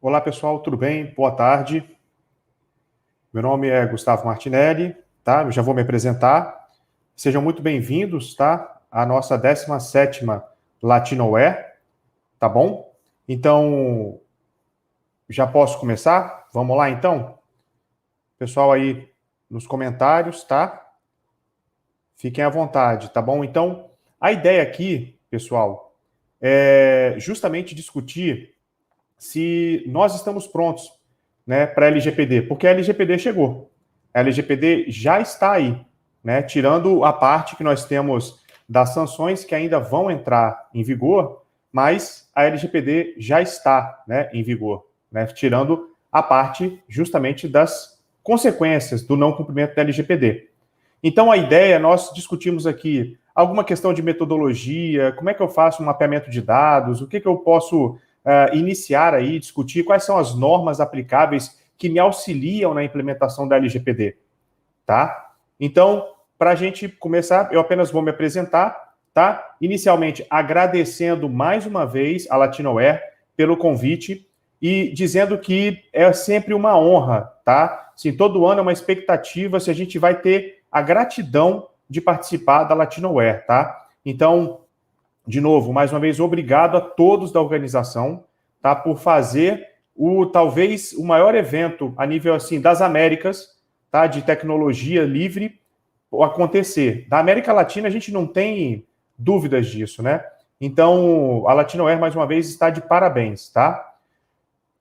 Olá, pessoal, tudo bem? Boa tarde. Meu nome é Gustavo Martinelli, tá? Eu já vou me apresentar. Sejam muito bem-vindos, tá? À nossa 17ª Latinoware, tá bom? Então, já posso começar? Vamos lá, então? Pessoal aí nos comentários, tá? Fiquem à vontade, tá bom? Então, a ideia aqui, pessoal, é justamente discutir se nós estamos prontos, né, para a LGPD, porque a LGPD chegou. A LGPD já está aí, né, tirando a parte que nós temos das sanções que ainda vão entrar em vigor, mas a LGPD já está, né, em vigor, né, tirando a parte justamente das consequências do não cumprimento da LGPD. Então, a ideia, nós discutimos aqui alguma questão de metodologia, como é que eu faço um mapeamento de dados, o que eu posso iniciar aí, discutir quais são as normas aplicáveis que me auxiliam na implementação da LGPD, tá? Então, para a gente começar, eu apenas vou me apresentar, tá? Inicialmente, agradecendo mais uma vez a Latinoware pelo convite e dizendo que é sempre uma honra, tá? Sim, todo ano é uma expectativa se a gente vai ter a gratidão de participar da Latinoware, tá? Então, de novo, mais uma vez, obrigado a todos da organização, tá, por fazer talvez o maior evento a nível assim das Américas, tá, de tecnologia livre acontecer. Da América Latina a gente não tem dúvidas disso, né? Então, a Latinoware mais uma vez está de parabéns, tá?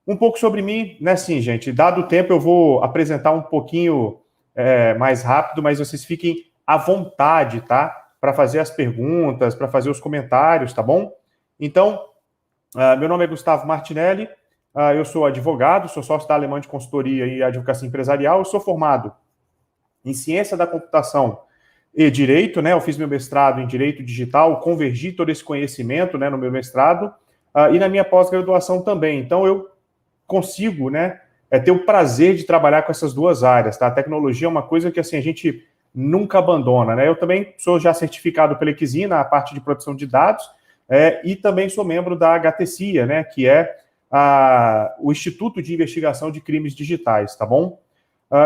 Um pouco sobre mim, né, sim, gente. Dado o tempo, eu vou apresentar um pouquinho mais rápido, mas vocês fiquem à vontade, tá? Para fazer as perguntas, para fazer os comentários, tá bom? Então, meu nome é Gustavo Martinelli, eu sou advogado, sou sócio da Alemã de Consultoria e Advocacia Empresarial, eu sou formado em Ciência da Computação e Direito, né? Eu fiz meu mestrado em Direito Digital, convergi todo esse conhecimento, né, no meu mestrado, e na minha pós-graduação também. Então, eu consigo, né, ter o prazer de trabalhar com essas duas áreas, tá? A tecnologia é uma coisa que, assim, a gente nunca abandona, né? Eu também sou já certificado pela Equisina, na parte de proteção de dados, e também sou membro da HTCIA, né, que é o Instituto de Investigação de Crimes Digitais, tá bom?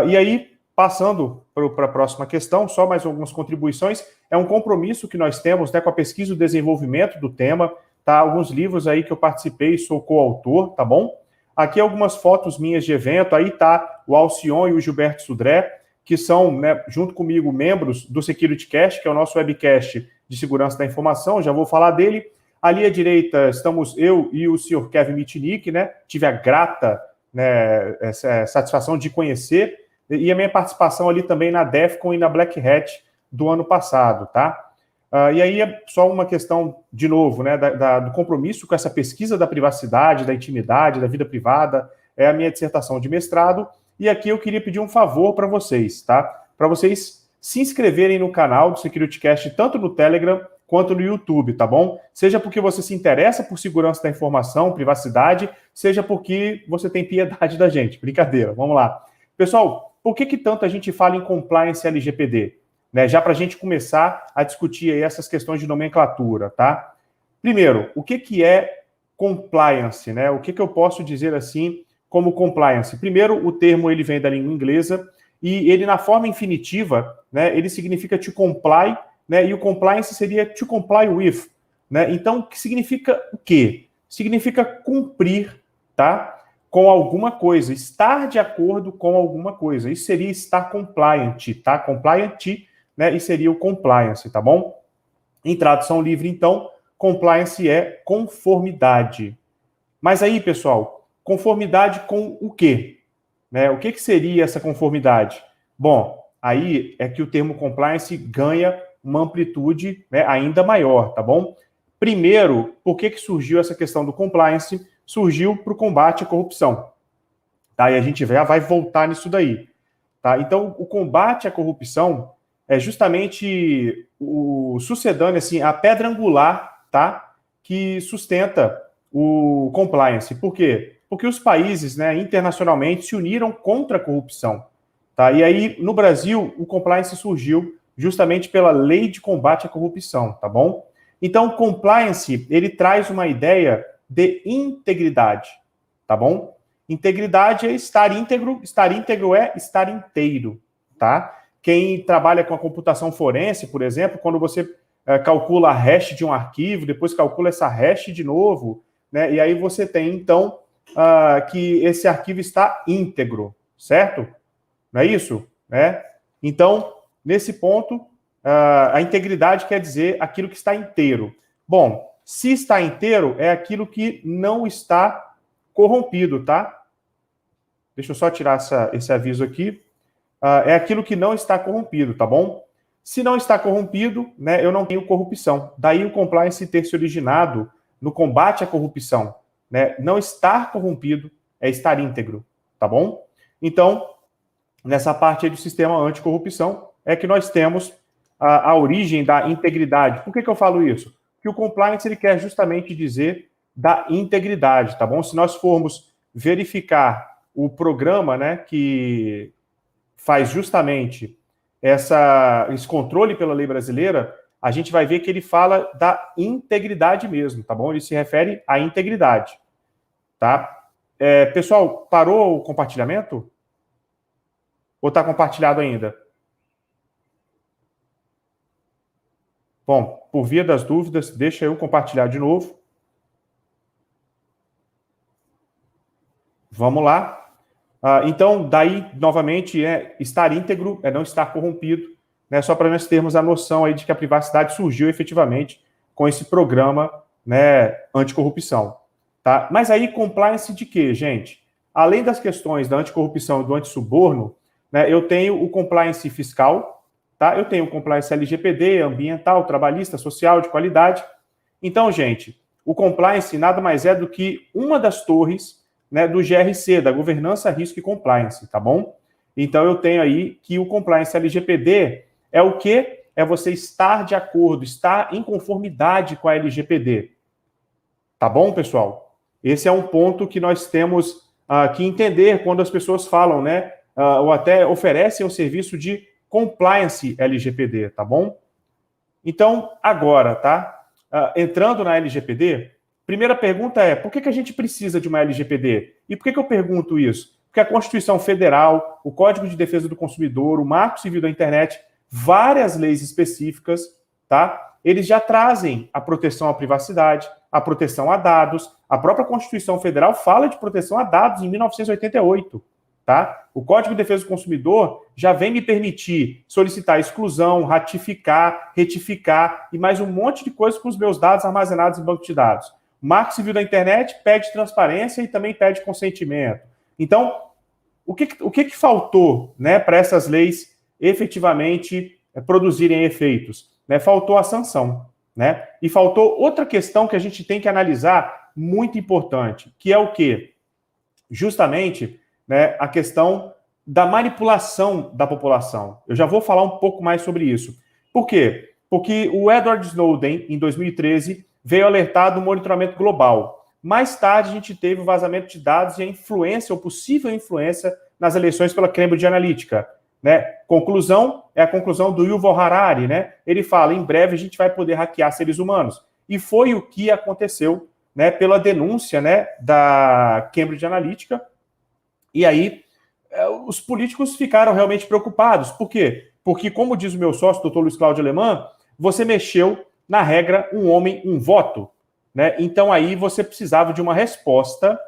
E aí, passando para a próxima questão, só mais algumas contribuições, é um compromisso que nós temos, né, com a pesquisa e o desenvolvimento do tema, tá? Alguns livros aí que eu participei, sou coautor, tá bom? Aqui algumas fotos minhas de evento, aí tá o Alcion e o Gilberto Sudré, que são, né, junto comigo, membros do SecurityCast, que é o nosso webcast de segurança da informação, já vou falar dele. Ali à direita estamos eu e o senhor Kevin Mitnick, né? Tive a grata, né, satisfação de conhecer, e a minha participação ali também na DEFCON e na Black Hat do ano passado, tá? E aí é só uma questão, de novo, né, do compromisso com essa pesquisa da privacidade, da intimidade, da vida privada, é a minha dissertação de mestrado, e aqui eu queria pedir um favor para vocês, tá? Para vocês se inscreverem no canal do SecurityCast, tanto no Telegram quanto no YouTube, tá bom? Seja porque você se interessa por segurança da informação, privacidade, seja porque você tem piedade da gente. Brincadeira, vamos lá. Pessoal, por que tanto a gente fala em compliance LGPD? Né, já para a gente começar a discutir aí essas questões de nomenclatura, tá? Primeiro, o que é compliance, né? O que eu posso dizer assim como compliance? Primeiro, o termo ele vem da língua inglesa e ele na forma infinitiva, né? Ele significa to comply, né? E o compliance seria to comply with, né? Então, que significa o quê? Significa cumprir, tá? Com alguma coisa, estar de acordo com alguma coisa. Isso seria estar compliant, tá? Compliant, né? E seria o compliance, tá bom? Em tradução livre, então, compliance é conformidade. Mas aí, pessoal, conformidade com o quê? Né? O que seria essa conformidade? Bom, aí é que o termo compliance ganha uma amplitude, né, ainda maior, tá bom? Primeiro, por que surgiu essa questão do compliance? Surgiu para o combate à corrupção. Tá? E a gente já vai voltar nisso daí. Tá? Então, o combate à corrupção é justamente o sucedâneo, assim, a pedra angular, tá, que sustenta o compliance. Por quê? Porque os países, né, internacionalmente se uniram contra a corrupção. Tá? E aí, no Brasil, o compliance surgiu justamente pela Lei de Combate à Corrupção, tá bom? Então, o compliance, ele traz uma ideia de integridade, tá bom? Integridade é estar íntegro é estar inteiro, tá? Quem trabalha com a computação forense, por exemplo, quando você calcula a hash de um arquivo, depois calcula essa hash de novo, né? E aí você tem, então, que esse arquivo está íntegro, certo? Não é isso? Né? Então, nesse ponto, a integridade quer dizer aquilo que está inteiro. Bom, se está inteiro, é aquilo que não está corrompido, tá? Deixa eu só tirar esse aviso aqui. É aquilo que não está corrompido, tá bom? Se não está corrompido, né, eu não tenho corrupção. Daí o compliance ter se originado no combate à corrupção. Né? Não estar corrompido é estar íntegro, tá bom? Então, nessa parte aí do sistema anticorrupção, é que nós temos a origem da integridade. Por que eu falo isso? Porque o compliance ele quer justamente dizer da integridade, tá bom? Se nós formos verificar o programa, né, que faz justamente esse controle pela lei brasileira, a gente vai ver que ele fala da integridade mesmo, tá bom? Ele se refere à integridade, tá? Pessoal, parou o compartilhamento? Ou está compartilhado ainda? Bom, por via das dúvidas, deixa eu compartilhar de novo. Vamos lá. Então, daí, novamente, estar íntegro é não estar corrompido, né? Só para nós termos a noção aí de que a privacidade surgiu efetivamente com esse programa, né, anticorrupção. Tá? Mas aí, compliance de quê, gente? Além das questões da anticorrupção e do antissuborno, né, eu tenho o compliance fiscal, tá? Eu tenho o compliance LGPD, ambiental, trabalhista, social, de qualidade. Então, gente, o compliance nada mais é do que uma das torres, né, do GRC, da Governança, Risco e Compliance, tá bom? Então, eu tenho aí que o compliance LGPD é o quê? É você estar de acordo, estar em conformidade com a LGPD. Tá bom, pessoal? Esse é um ponto que nós temos que entender quando as pessoas falam, né? Ou até oferecem o serviço de compliance LGPD, tá bom? Então, agora, tá? Entrando na LGPD, primeira pergunta é, por que a gente precisa de uma LGPD? E por que eu pergunto isso? Porque a Constituição Federal, o Código de Defesa do Consumidor, o Marco Civil da Internet, várias leis específicas, tá? Eles já trazem a proteção à privacidade, a proteção a dados. A própria Constituição Federal fala de proteção a dados em 1988, tá? O Código de Defesa do Consumidor já vem me permitir solicitar exclusão, ratificar, retificar e mais um monte de coisas com os meus dados armazenados em banco de dados. O Marco Civil da Internet pede transparência e também pede consentimento. Então, o que faltou, né, para essas leis efetivamente produzirem efeitos? Né? Faltou a sanção, né? E faltou outra questão que a gente tem que analisar, muito importante, que é o quê? Justamente, né, a questão da manipulação da população. Eu já vou falar um pouco mais sobre isso. Por quê? Porque o Edward Snowden, em 2013, veio alertar do monitoramento global. Mais tarde, a gente teve o vazamento de dados e a influência, ou possível influência, nas eleições pela Cambridge Analytica. Né? Conclusão é a conclusão do Yuval Harari. Né? Ele fala, em breve a gente vai poder hackear seres humanos. E foi o que aconteceu, né, pela denúncia, né, da Cambridge Analytica. E aí, os políticos ficaram realmente preocupados. Por quê? Porque, como diz o meu sócio, doutor Luiz Cláudio Alemã, você mexeu na regra, um homem, um voto. Né? Então, aí você precisava de uma resposta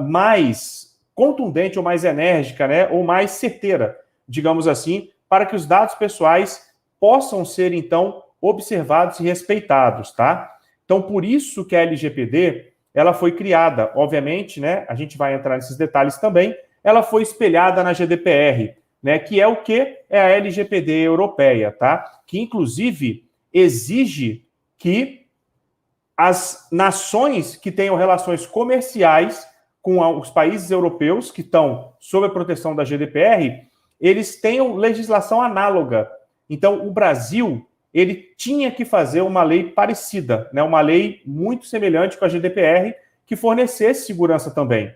mais contundente ou mais enérgica, né? Ou mais certeira, digamos assim, para que os dados pessoais possam ser, então, observados e respeitados, tá? Então, por isso que a LGPD, ela foi criada, obviamente, né? A gente vai entrar nesses detalhes também, ela foi espelhada na GDPR, né? Que é o quê? É a LGPD europeia, tá? Que, inclusive, exige que as nações que tenham relações comerciais com os países europeus que estão sob a proteção da GDPR, eles tenham legislação análoga. Então, o Brasil, ele tinha que fazer uma lei parecida, né? Uma lei muito semelhante com a GDPR, que fornecesse segurança também.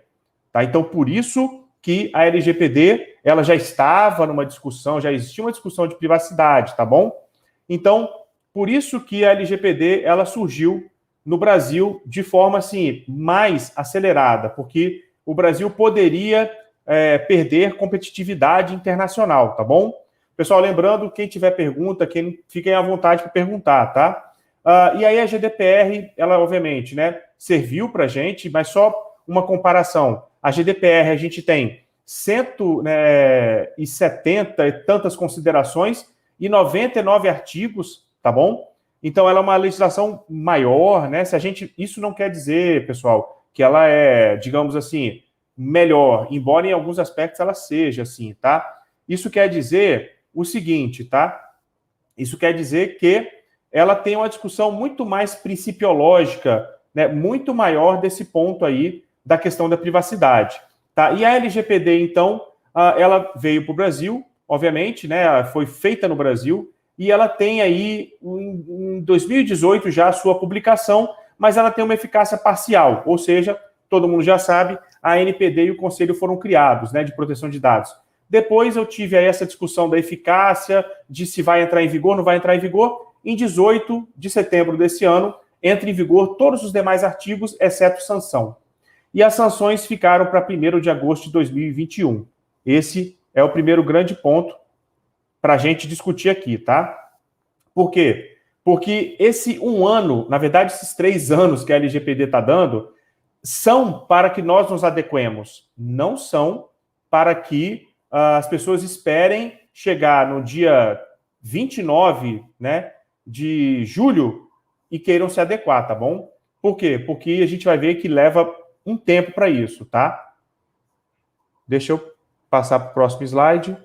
Tá? Então, por isso que a LGPD, ela já estava numa discussão, já existia uma discussão de privacidade, tá bom? Então, por isso que a LGPD, ela surgiu no Brasil de forma, assim, mais acelerada, porque o Brasil poderia perder competitividade internacional, tá bom? Pessoal, lembrando, quem tiver pergunta, fiquem à vontade para perguntar, tá? E aí a GDPR, ela obviamente, né, serviu para a gente, mas só uma comparação. A GDPR, a gente tem 170 e tantas considerações e 99 artigos, tá bom? Então, ela é uma legislação maior, né? Isso não quer dizer, pessoal, que ela é, digamos assim, melhor, embora em alguns aspectos ela seja assim, tá? Isso quer dizer o seguinte, tá? Isso quer dizer que ela tem uma discussão muito mais principiológica, né? Muito maior desse ponto aí da questão da privacidade, tá? E a LGPD, então, ela veio para o Brasil, obviamente, né? Foi feita no Brasil, e ela tem aí, em 2018, já a sua publicação, mas ela tem uma eficácia parcial, ou seja, todo mundo já sabe, a ANPD e o Conselho foram criados, né, de proteção de dados. Depois eu tive aí essa discussão da eficácia, de se vai entrar em vigor, não vai entrar em vigor. Em 18 de setembro desse ano, entra em vigor todos os demais artigos, exceto sanção. E as sanções ficaram para 1º de agosto de 2021. Esse é o primeiro grande ponto para a gente discutir aqui, tá? Por quê? Porque esse 1 ano, na verdade, esses 3 anos que a LGPD está dando, são para que nós nos adequemos, não são para que as pessoas esperem chegar no dia 29, né, de julho e queiram se adequar, tá bom? Por quê? Porque a gente vai ver que leva um tempo para isso, tá? Deixa eu passar para o próximo slide.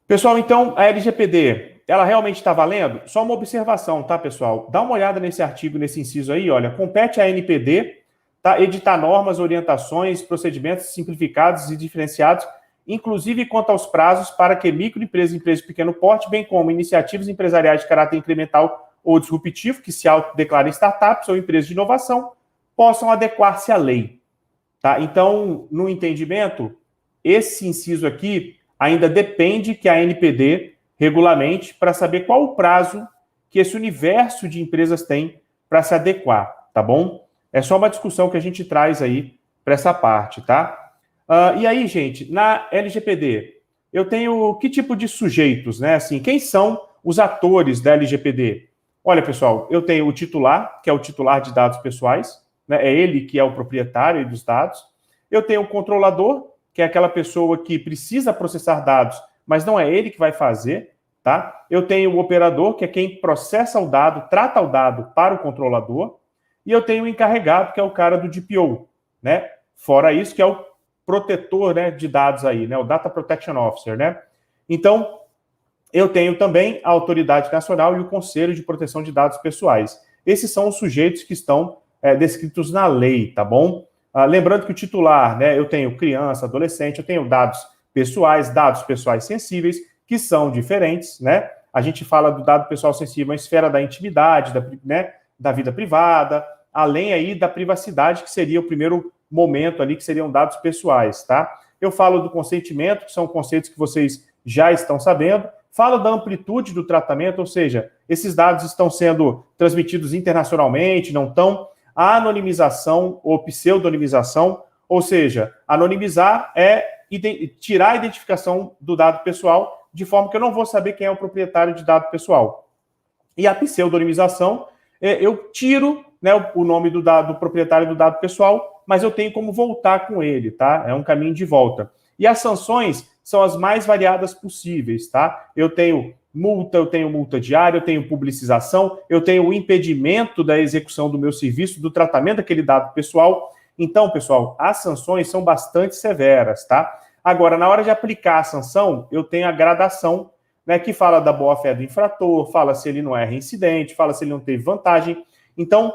Pessoal, então, a LGPD, ela realmente está valendo? Só uma observação, tá, pessoal? Dá uma olhada nesse artigo, nesse inciso aí, olha, compete à ANPD, tá, editar normas, orientações, procedimentos simplificados e diferenciados, inclusive quanto aos prazos para que microempresas e empresas de pequeno porte, bem como iniciativas empresariais de caráter incremental ou disruptivo, que se autodeclarem startups ou empresas de inovação, possam adequar-se à lei. Tá? Então, no entendimento, esse inciso aqui ainda depende que a ANPD regulamente para saber qual o prazo que esse universo de empresas tem para se adequar, tá bom? É só uma discussão que a gente traz aí para essa parte, tá? E aí, gente, na LGPD, eu tenho que tipo de sujeitos, né? Assim, quem são os atores da LGPD? Olha, pessoal, eu tenho o titular, que é o titular de dados pessoais, né? É ele que é o proprietário dos dados. Eu tenho o controlador, que é aquela pessoa que precisa processar dados, mas não é ele que vai fazer, tá? Eu tenho o operador, que é quem processa o dado, trata o dado para o controlador, e eu tenho o encarregado, que é o cara do DPO, né? Fora isso, que é o protetor, né, de dados aí, né? O Data Protection Officer, né? Então, eu tenho também a Autoridade Nacional e o Conselho de Proteção de Dados Pessoais. Esses são os sujeitos que estão descritos na lei, tá bom? Lembrando que o titular, né, eu tenho criança, adolescente, eu tenho dados pessoais sensíveis, que são diferentes, né? A gente fala do dado pessoal sensível, uma esfera da intimidade, da vida privada, além aí da privacidade, que seria o primeiro momento ali, que seriam dados pessoais, tá? Eu falo do consentimento, que são conceitos que vocês já estão sabendo. Falo da amplitude do tratamento, ou seja, esses dados estão sendo transmitidos internacionalmente, não estão. A anonimização ou pseudonimização, ou seja, anonimizar é tirar a identificação do dado pessoal, de forma que eu não vou saber quem é o proprietário de dado pessoal. E a pseudonimização, eu tiro, né, o nome do proprietário do dado pessoal, mas eu tenho como voltar com ele, tá? É um caminho de volta. E as sanções são as mais variadas possíveis, tá? Eu tenho multa diária, eu tenho publicização, eu tenho o impedimento da execução do meu serviço, do tratamento daquele dado pessoal. Então, pessoal, as sanções são bastante severas, tá? Agora, na hora de aplicar a sanção, eu tenho a gradação, né, que fala da boa-fé do infrator, fala se ele não é reincidente, fala se ele não teve vantagem. Então,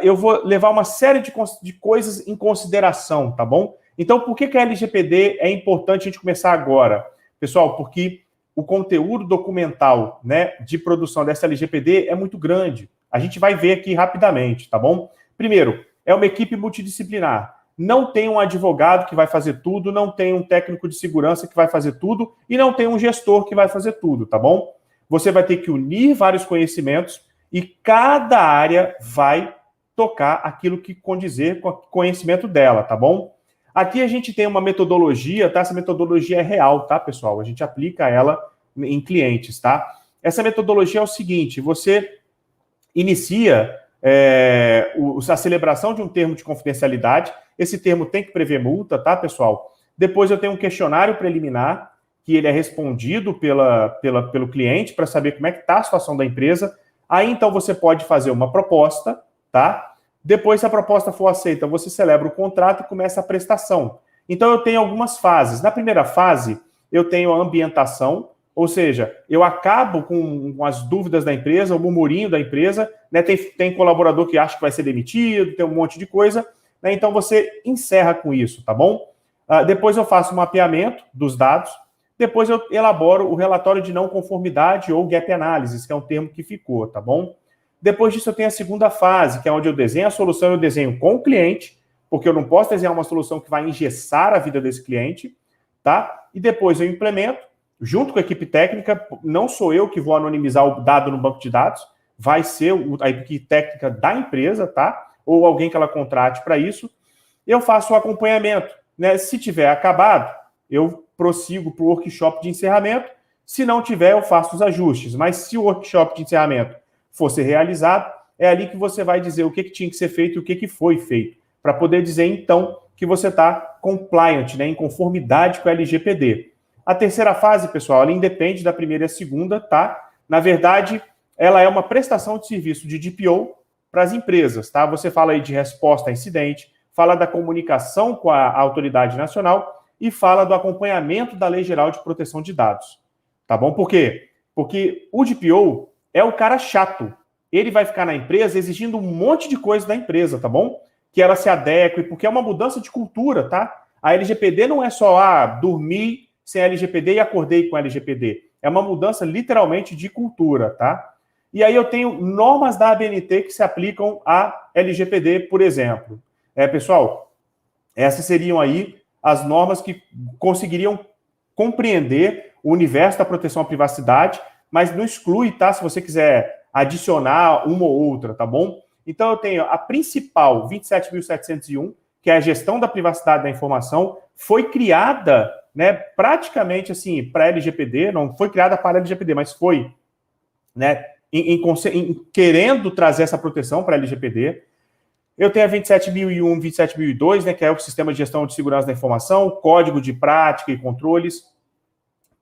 eu vou levar uma série de coisas em consideração, tá bom? Então, por que a LGPD é importante a gente começar agora? Pessoal, porque o conteúdo documental, né, de produção dessa LGPD é muito grande. A gente vai ver aqui rapidamente, tá bom? Primeiro, é uma equipe multidisciplinar. Não tem um advogado que vai fazer tudo, não tem um técnico de segurança que vai fazer tudo e não tem um gestor que vai fazer tudo, tá bom? Você vai ter que unir vários conhecimentos e cada área vai tocar aquilo que condizer com o conhecimento dela, tá bom? Aqui a gente tem uma metodologia, tá? Essa metodologia é real, tá, pessoal? A gente aplica ela em clientes, tá? Essa metodologia é o seguinte, você inicia a celebração de um termo de confidencialidade, esse termo tem que prever multa, tá, pessoal? Depois eu tenho um questionário preliminar, que ele é respondido pelo cliente para saber como é que está a situação da empresa. Aí, então, você pode fazer uma proposta, tá? Depois, se a proposta for aceita, você celebra o contrato e começa a prestação. Então, eu tenho algumas fases. Na primeira fase, eu tenho a ambientação, ou seja, eu acabo com as dúvidas da empresa, o murmurinho da empresa, né? Tem colaborador que acha que vai ser demitido, tem um monte de coisa, né? Então, você encerra com isso, tá bom? Depois eu faço um mapeamento dos dados, depois eu elaboro o relatório de não conformidade ou gap analysis, que é um termo que ficou, tá bom? Depois disso eu tenho a segunda fase, que é onde eu desenho a solução, eu desenho com o cliente, porque eu não posso desenhar uma solução que vai engessar a vida desse cliente, tá? E depois eu implemento, junto com a equipe técnica, não sou eu que vou anonimizar o dado no banco de dados, vai ser a equipe técnica da empresa, tá? Ou alguém que ela contrate para isso. Eu faço o acompanhamento, né? Se tiver acabado, eu prossigo para o workshop de encerramento. Se não tiver, eu faço os ajustes. Mas se o workshop de encerramento fosse realizado, é ali que você vai dizer o que tinha que ser feito e o que foi feito, para poder dizer, então, que você está compliant, né, em conformidade com a LGPD. A terceira fase, pessoal, ela independe da primeira e a segunda, tá? Na verdade, ela é uma prestação de serviço de DPO para as empresas, tá? Você fala aí de resposta a incidente, fala da comunicação com a autoridade nacional e fala do acompanhamento da Lei Geral de Proteção de Dados. Tá bom? Por quê? Porque o DPO é o cara chato. Ele vai ficar na empresa exigindo um monte de coisa da empresa, tá bom? Que ela se adeque, porque é uma mudança de cultura, tá? A LGPD não é só dormir sem a LGPD e acordei com a LGPD. É uma mudança literalmente de cultura, tá? E aí eu tenho normas da ABNT que se aplicam à LGPD, por exemplo. Pessoal, essas seriam aí as normas que conseguiriam compreender o universo da proteção à privacidade, mas não exclui, tá? Se você quiser adicionar uma ou outra, tá bom? Então, eu tenho a principal, 27.701, que é a gestão da privacidade da informação, foi criada, né, praticamente assim, para a LGPD, não foi criada para a LGPD, mas foi, né, querendo trazer essa proteção para a LGPD. Eu tenho a 27.001, 27.002, né, que é o Sistema de Gestão de Segurança da Informação, Código de Prática e Controles.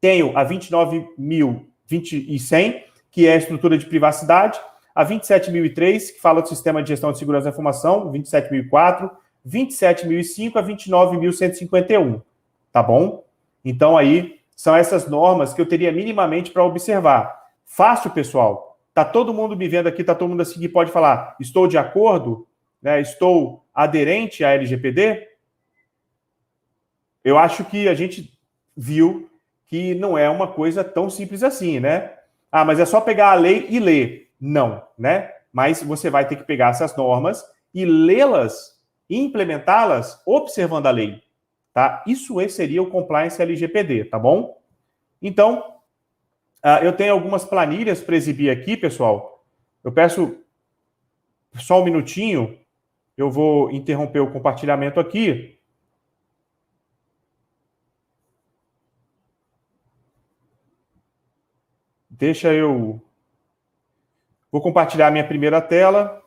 Tenho a 29.100, que é a Estrutura de Privacidade. A 27.003, que fala do Sistema de Gestão de Segurança da Informação, 27.004, 27.005 a 29.151. Tá bom? Então, aí, são essas normas que eu teria minimamente para observar. Fácil, pessoal? Tá todo mundo me vendo aqui, tá todo mundo assim que pode falar, estou de acordo? Né, estou aderente à LGPD? Eu acho que a gente viu que não é uma coisa tão simples assim, né? Mas é só pegar a lei e ler. Não, né? Mas você vai ter que pegar essas normas e lê-las e implementá-las observando a lei, tá? Isso seria o compliance LGPD, tá bom? Então, eu tenho algumas planilhas para exibir aqui, pessoal. Eu peço só um minutinho. Eu vou interromper o compartilhamento aqui. Deixa eu... Vou compartilhar a minha primeira tela.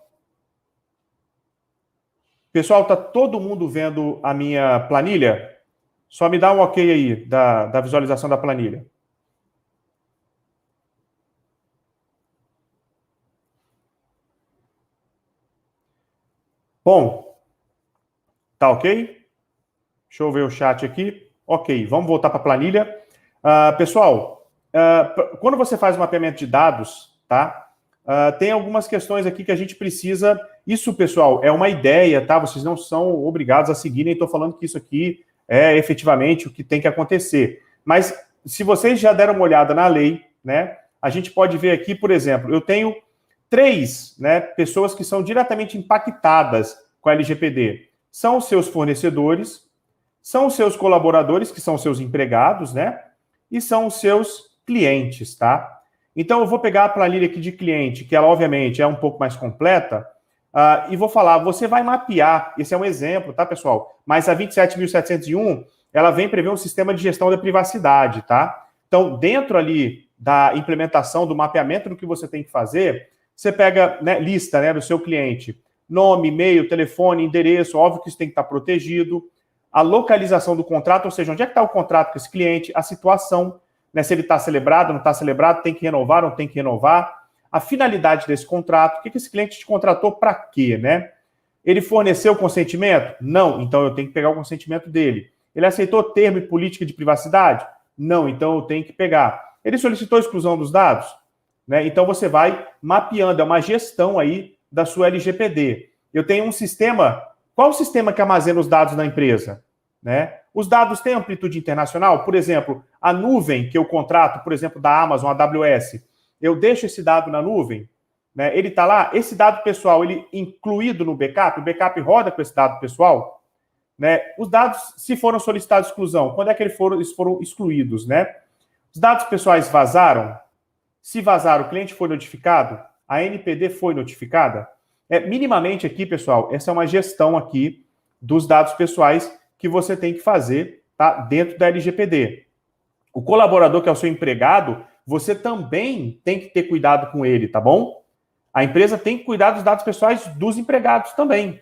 Pessoal, tá todo mundo vendo a minha planilha? Só me dá um ok aí da visualização da planilha. Bom, tá ok? Deixa eu ver o chat aqui. Ok, vamos voltar para a planilha. Pessoal, quando você faz o mapeamento de dados, tá? Tem algumas questões aqui que a gente precisa... Isso, pessoal, é uma ideia, tá? Vocês não são obrigados a seguirem. Estou falando que isso aqui é efetivamente o que tem que acontecer. Mas, se vocês já deram uma olhada na lei, né? A gente pode ver aqui, por exemplo, eu tenho 3, né, pessoas que são diretamente impactadas com a LGPD. São os seus fornecedores, são os seus colaboradores, que são os seus empregados, né? E são os seus clientes, tá? Então, eu vou pegar a planilha aqui de cliente, que ela, obviamente, é um pouco mais completa, e vou falar, você vai mapear, esse é um exemplo, tá, pessoal? Mas a 27.701, ela vem prever um sistema de gestão da privacidade, tá? Então, dentro ali da implementação, do mapeamento do que você tem que fazer, você pega, né, lista, né, do seu cliente, nome, e-mail, telefone, endereço, óbvio que isso tem que estar protegido, a localização do contrato, ou seja, onde é que está o contrato com esse cliente, a situação, né, se ele está celebrado, não está celebrado, tem que renovar, não tem que renovar, a finalidade desse contrato, o que esse cliente te contratou para quê, né? Ele forneceu consentimento? Não, então eu tenho que pegar o consentimento dele. Ele aceitou termo e política de privacidade? Não, então eu tenho que pegar. Ele solicitou exclusão dos dados? Né? Então você vai mapeando, é uma gestão aí da sua LGPD. Eu tenho um sistema, qual o sistema que armazena os dados na empresa? Né? Os dados têm amplitude internacional? Por exemplo, a nuvem que eu contrato, por exemplo, da Amazon, a AWS, eu deixo esse dado na nuvem, né? Ele está lá, esse dado pessoal, ele incluído no backup, o backup roda com esse dado pessoal, né? Os dados, se foram solicitados exclusão, quando é que eles foram excluídos, né? Os dados pessoais vazaram? Se vazaram, o cliente foi notificado? A NPD foi notificada? Minimamente aqui, pessoal, essa é uma gestão aqui dos dados pessoais que você tem que fazer, tá? Dentro da LGPD. O colaborador, que é o seu empregado, você também tem que ter cuidado com ele, tá bom? A empresa tem que cuidar dos dados pessoais dos empregados também,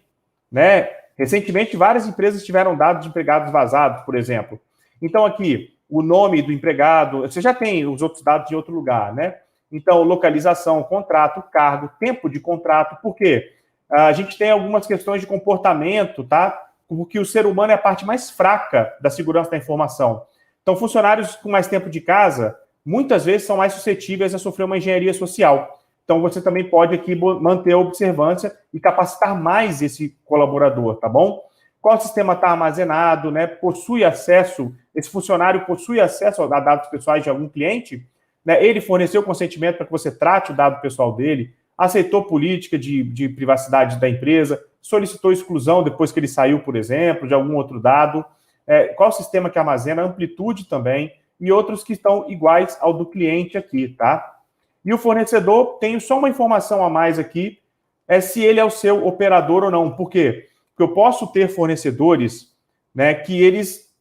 né? Recentemente, várias empresas tiveram dados de empregados vazados, por exemplo. Então, aqui, o nome do empregado, você já tem os outros dados de outro lugar, né? Então, localização, contrato, cargo, tempo de contrato, por quê? A gente tem algumas questões de comportamento, tá? Porque o ser humano é a parte mais fraca da segurança da informação. Então, funcionários com mais tempo de casa, muitas vezes são mais suscetíveis a sofrer uma engenharia social. Então, você também pode aqui manter a observância e capacitar mais esse colaborador, tá bom? Qual sistema está armazenado, né? Possui acesso, esse funcionário possui acesso a dados pessoais de algum cliente, né? Ele forneceu consentimento para que você trate o dado pessoal dele, aceitou política de privacidade da empresa, solicitou exclusão depois que ele saiu, por exemplo, de algum outro dado, qual sistema que armazena, amplitude também, e outros que estão iguais ao do cliente aqui, tá? E o fornecedor, tenho só uma informação a mais aqui, se ele é o seu operador ou não. Por quê? Porque eu posso ter fornecedores, né, que eles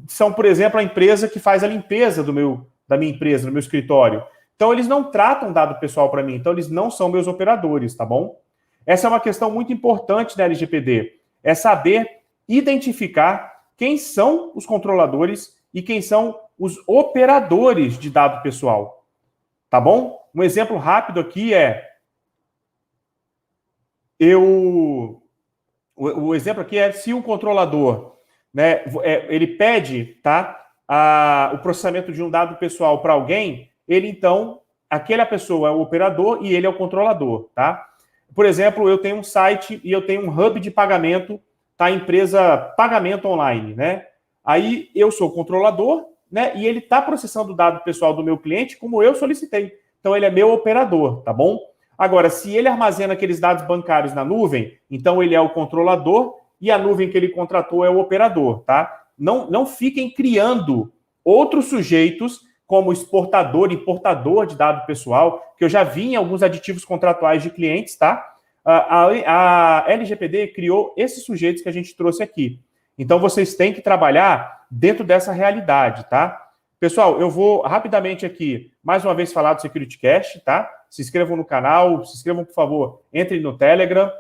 são, por exemplo, a empresa que faz a limpeza da minha empresa, do meu escritório. Então, eles não tratam dado pessoal para mim, então eles não são meus operadores, tá bom? Essa é uma questão muito importante da LGPD, é saber identificar quem são os controladores e quem são os operadores de dado pessoal. Tá bom? Um exemplo rápido aqui o exemplo aqui é se um controlador, né, ele pede, tá, o processamento de um dado pessoal para alguém, ele então, aquela pessoa é o operador e ele é o controlador, tá? Por exemplo, eu tenho um site e eu tenho um hub de pagamento, tá? Empresa Pagamento Online, né? Aí eu sou o controlador, né? E ele está processando o dado pessoal do meu cliente como eu solicitei. Então ele é meu operador, tá bom? Agora, se ele armazena aqueles dados bancários na nuvem, então ele é o controlador e a nuvem que ele contratou é o operador, tá? Não fiquem criando outros sujeitos como exportador, importador de dado pessoal, que eu já vi em alguns aditivos contratuais de clientes, tá? A LGPD criou esses sujeitos que a gente trouxe aqui. Então, vocês têm que trabalhar dentro dessa realidade, tá? Pessoal, eu vou rapidamente aqui, mais uma vez, falar do SecurityCast, tá? Se inscrevam no canal, se inscrevam, por favor, entrem no Telegram.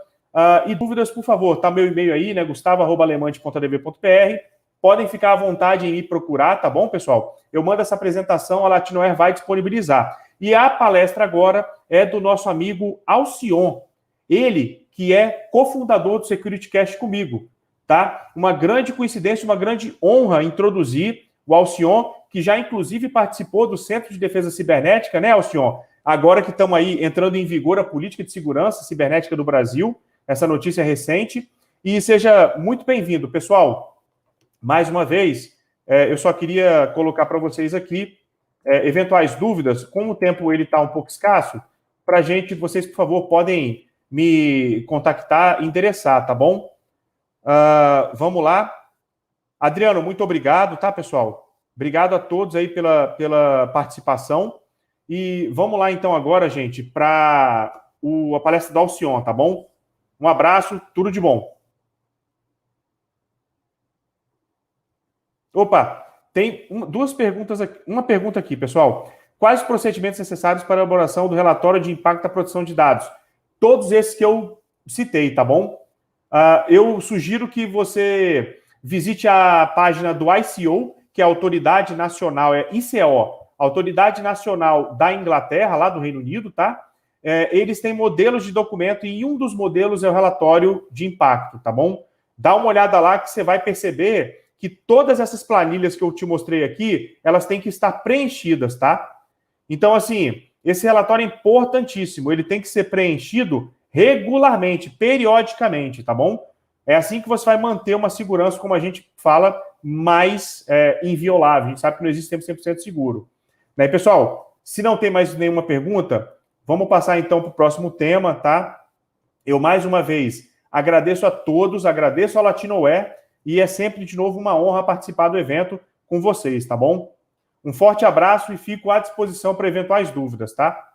E dúvidas, por favor, tá meu e-mail aí, né? gustavo@alemante.dv.br. Podem ficar à vontade em me procurar, tá bom, pessoal? Eu mando essa apresentação, a Latinoair vai disponibilizar. E a palestra agora é do nosso amigo Alcion. Ele que é cofundador do SecurityCast comigo, tá? Uma grande coincidência, uma grande honra introduzir o Alcion, que já inclusive participou do Centro de Defesa Cibernética, né, Alcion? Agora que estamos aí entrando em vigor a política de segurança cibernética do Brasil, essa notícia recente. E seja muito bem-vindo, pessoal. Mais uma vez, eu só queria colocar para vocês aqui eventuais dúvidas, como o tempo ele está um pouco escasso, para a gente, vocês, por favor, podem me contactar e endereçar, tá bom? Vamos lá. Adriano, muito obrigado, tá, pessoal? Obrigado a todos aí pela participação. E vamos lá, então, agora, gente, para a palestra da Alcion, tá bom? Um abraço, tudo de bom. Opa, tem duas perguntas aqui, uma pergunta aqui, pessoal. Quais os procedimentos necessários para a elaboração do relatório de impacto da proteção de dados? Todos esses que eu citei, tá bom? Eu sugiro que você visite a página do ICO, que é a Autoridade Nacional, é ICO, Autoridade Nacional da Inglaterra, lá do Reino Unido, tá? Eles têm modelos de documento e um dos modelos é o relatório de impacto, tá bom? Dá uma olhada lá que você vai perceber que todas essas planilhas que eu te mostrei aqui, elas têm que estar preenchidas, tá? Então, assim, esse relatório é importantíssimo, ele tem que ser preenchido regularmente, periodicamente, tá bom? É assim que você vai manter uma segurança, como a gente fala, mais inviolável. A gente sabe que não existe 100% seguro. Né, pessoal, se não tem mais nenhuma pergunta, vamos passar então para o próximo tema, tá? Eu, mais uma vez, agradeço a todos, agradeço ao Latinoware e é sempre, de novo, uma honra participar do evento com vocês, tá bom? Um forte abraço e fico à disposição para eventuais dúvidas, tá?